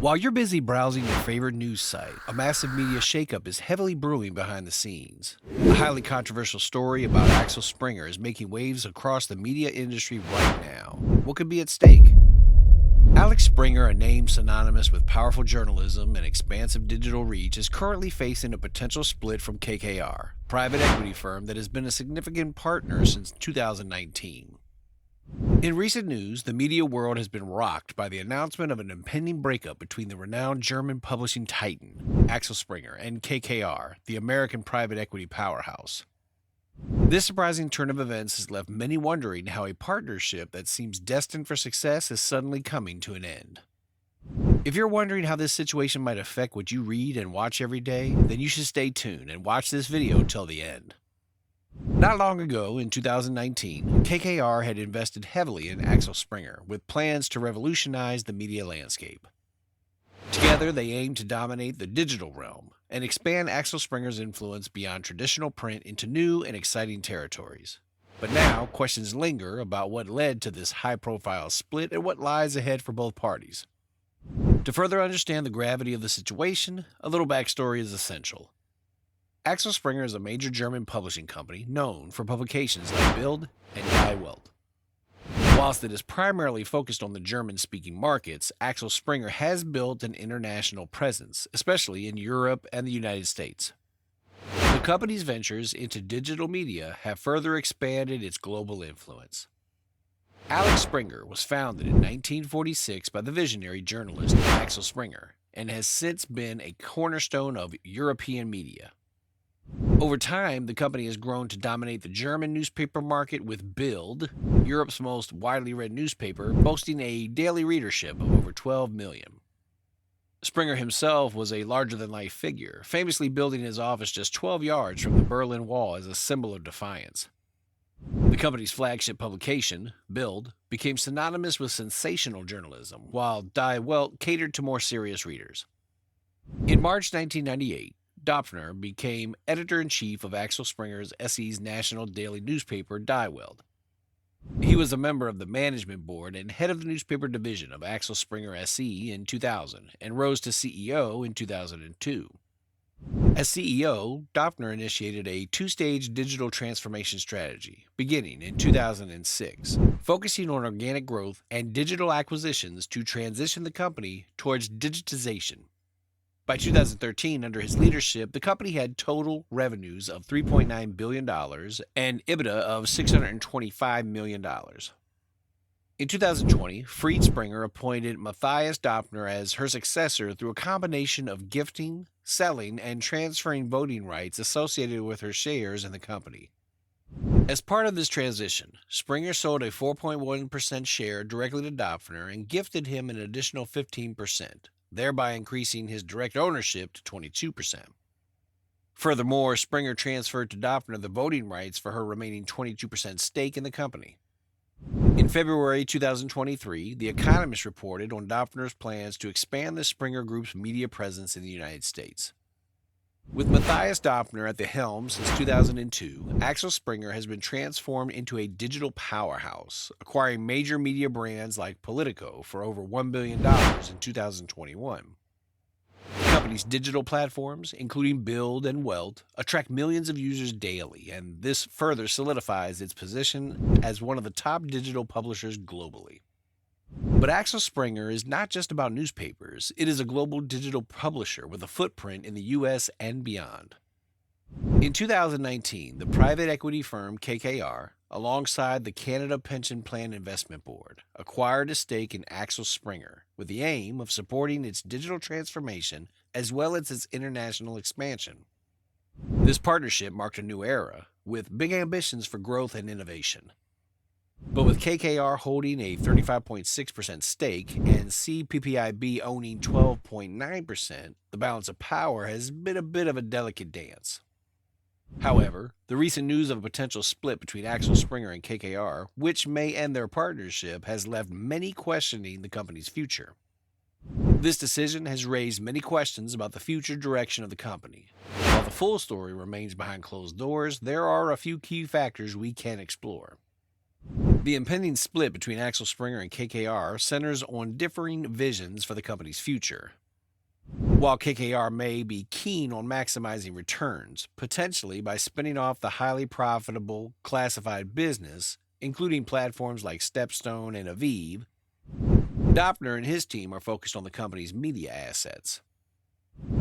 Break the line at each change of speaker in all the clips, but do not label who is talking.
While you're busy browsing your favorite news site, a massive media shakeup is heavily brewing behind the scenes. A highly controversial story about Axel Springer is making waves across the media industry right now. What could be at stake? Alex Springer, a name synonymous with powerful journalism and expansive digital reach, is currently facing a potential split from KKR, a private equity firm that has been a significant partner since 2019. In recent news, the media world has been rocked by the announcement of an impending breakup between the renowned German publishing titan, Axel Springer, and KKR, the American private equity powerhouse. This surprising turn of events has left many wondering how a partnership that seems destined for success is suddenly coming to an end. If you're wondering how this situation might affect what you read and watch every day, then you should stay tuned and watch this video till the end. Not long ago, in 2019, KKR had invested heavily in Axel Springer with plans to revolutionize the media landscape. Together, they aimed to dominate the digital realm and expand Axel Springer's influence beyond traditional print into new and exciting territories. But now, questions linger about what led to this high-profile split and what lies ahead for both parties. To further understand the gravity of the situation, a little backstory is essential. Axel Springer is a major German publishing company known for publications like Bild and Die Welt. Whilst it is primarily focused on the German-speaking markets, Axel Springer has built an international presence, especially in Europe and the United States. The company's ventures into digital media have further expanded its global influence. Alex Springer was founded in 1946 by the visionary journalist Axel Springer and has since been a cornerstone of European media. Over time, the company has grown to dominate the German newspaper market with Bild, Europe's most widely read newspaper, boasting a daily readership of over 12 million. Springer himself was a larger-than-life figure, famously building his office just 12 yards from the Berlin Wall as a symbol of defiance. The company's flagship publication, Bild, became synonymous with sensational journalism, while Die Welt catered to more serious readers. In March 1998, Döpfner became editor-in-chief of Axel Springer's SE's national daily newspaper, Die Welt. He was a member of the management board and head of the newspaper division of Axel Springer SE in 2000 and rose to CEO in 2002. As CEO, Döpfner initiated a two-stage digital transformation strategy, beginning in 2006, focusing on organic growth and digital acquisitions to transition the company towards digitization. By 2013, under his leadership, the company had total revenues of $3.9 billion and EBITDA of $625 million. In 2020, Fried Springer appointed Matthias Döpfner as her successor through a combination of gifting, selling, and transferring voting rights associated with her shares in the company. As part of this transition, Springer sold a 4.1% share directly to Döpfner and gifted him an additional 15%. Thereby increasing his direct ownership to 22%. Furthermore, Springer transferred to Döpfner the voting rights for her remaining 22% stake in the company. In February 2023, The Economist reported on Döpfner's plans to expand the Springer Group's media presence in the United States. With Matthias Döpfner at the helm since 2002, Axel Springer has been transformed into a digital powerhouse, acquiring major media brands like Politico for over $1 billion in 2021. The company's digital platforms, including Bild and Welt, attract millions of users daily, and this further solidifies its position as one of the top digital publishers globally. But Axel Springer is not just about newspapers, it is a global digital publisher with a footprint in the US and beyond. In 2019, the private equity firm KKR, alongside the Canada Pension Plan Investment Board, acquired a stake in Axel Springer with the aim of supporting its digital transformation as well as its international expansion. This partnership marked a new era, with big ambitions for growth and innovation. But with KKR holding a 35.6% stake and CPPIB owning 12.9%, the balance of power has been a bit of a delicate dance. However, the recent news of a potential split between Axel Springer and KKR, which may end their partnership, has left many questioning the company's future. This decision has raised many questions about the future direction of the company. While the full story remains behind closed doors, there are a few key factors we can explore. The impending split between Axel Springer and KKR centers on differing visions for the company's future. While KKR may be keen on maximizing returns, potentially by spinning off the highly profitable classified business, including platforms like Stepstone and Aviv, Dopner and his team are focused on the company's media assets.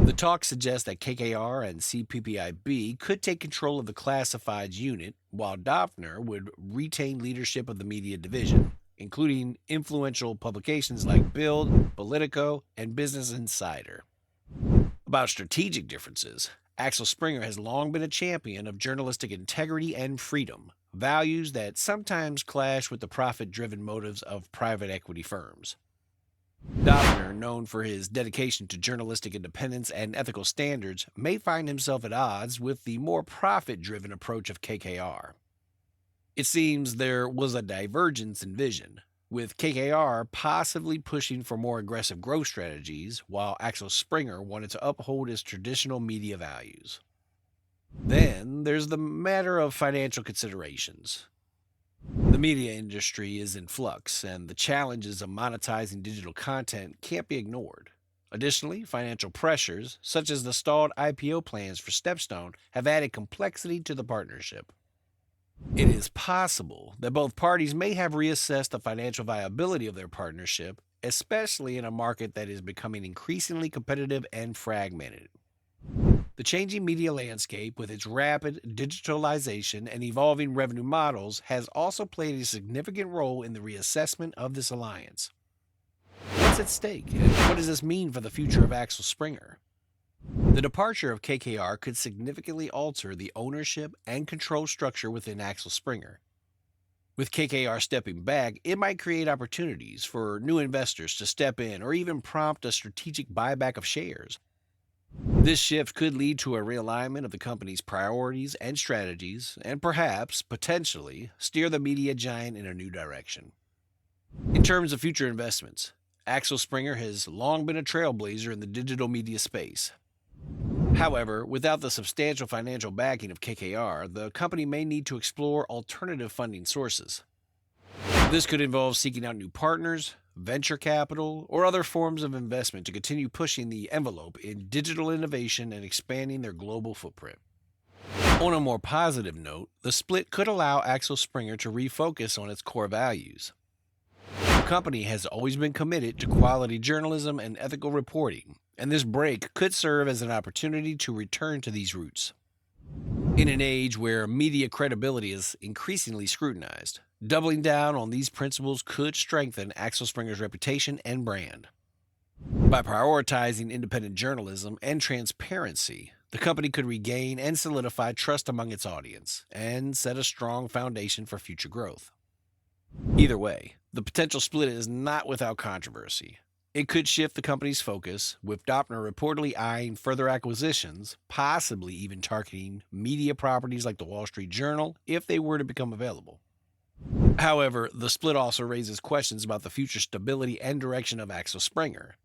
The talk suggests that KKR and CPPIB could take control of the classifieds unit, while Dopner would retain leadership of the media division, including influential publications like Bild, Politico, and Business Insider. About strategic differences, Axel Springer has long been a champion of journalistic integrity and freedom, values that sometimes clash with the profit-driven motives of private equity firms. Dopner, known for his dedication to journalistic independence and ethical standards, may find himself at odds with the more profit-driven approach of KKR. It seems there was a divergence in vision, with KKR possibly pushing for more aggressive growth strategies, while Axel Springer wanted to uphold his traditional media values. Then there's the matter of financial considerations. The media industry is in flux, and the challenges of monetizing digital content can't be ignored. Additionally, financial pressures, such as the stalled IPO plans for Stepstone, have added complexity to the partnership. It is possible that both parties may have reassessed the financial viability of their partnership, especially in a market that is becoming increasingly competitive and fragmented. The changing media landscape, with its rapid digitalization and evolving revenue models, has also played a significant role in the reassessment of this alliance. What's at stake, and what does this mean for the future of Axel Springer? The departure of KKR could significantly alter the ownership and control structure within Axel Springer. With KKR stepping back, it might create opportunities for new investors to step in or even prompt a strategic buyback of shares. This shift could lead to a realignment of the company's priorities and strategies, and perhaps, potentially, steer the media giant in a new direction. In terms of future investments, Axel Springer has long been a trailblazer in the digital media space. However, without the substantial financial backing of KKR, the company may need to explore alternative funding sources. This could involve seeking out new partners, venture capital, or other forms of investment to continue pushing the envelope in digital innovation and expanding their global footprint. On a more positive note, the split could allow Axel Springer to refocus on its core values. The company has always been committed to quality journalism and ethical reporting, and this break could serve as an opportunity to return to these roots. In an age where media credibility is increasingly scrutinized, doubling down on these principles could strengthen Axel Springer's reputation and brand. By prioritizing independent journalism and transparency, the company could regain and solidify trust among its audience and set a strong foundation for future growth. Either way, the potential split is not without controversy. It could shift the company's focus, with Dopner reportedly eyeing further acquisitions, possibly even targeting media properties like the Wall Street Journal if they were to become available. However, the split also raises questions about the future stability and direction of Axel Springer.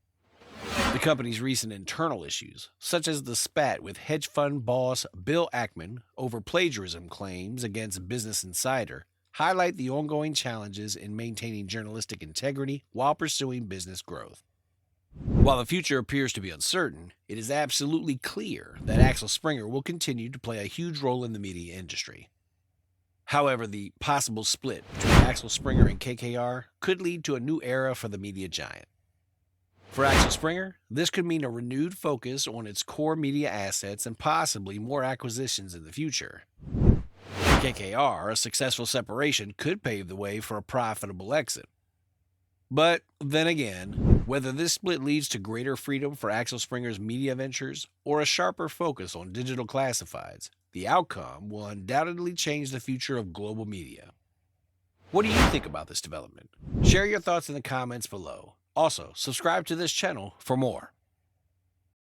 The company's recent internal issues, such as the spat with hedge fund boss Bill Ackman over plagiarism claims against Business Insider, highlight the ongoing challenges in maintaining journalistic integrity while pursuing business growth. While the future appears to be uncertain, it is absolutely clear that Axel Springer will continue to play a huge role in the media industry. However, the possible split between Axel Springer and KKR could lead to a new era for the media giant. For Axel Springer, this could mean a renewed focus on its core media assets and possibly more acquisitions in the future. For KKR, a successful separation could pave the way for a profitable exit. But then again, whether this split leads to greater freedom for Axel Springer's media ventures or a sharper focus on digital classifieds, the outcome will undoubtedly change the future of global media. What do you think about this development? Share your thoughts in the comments below. Also, subscribe to this channel for more.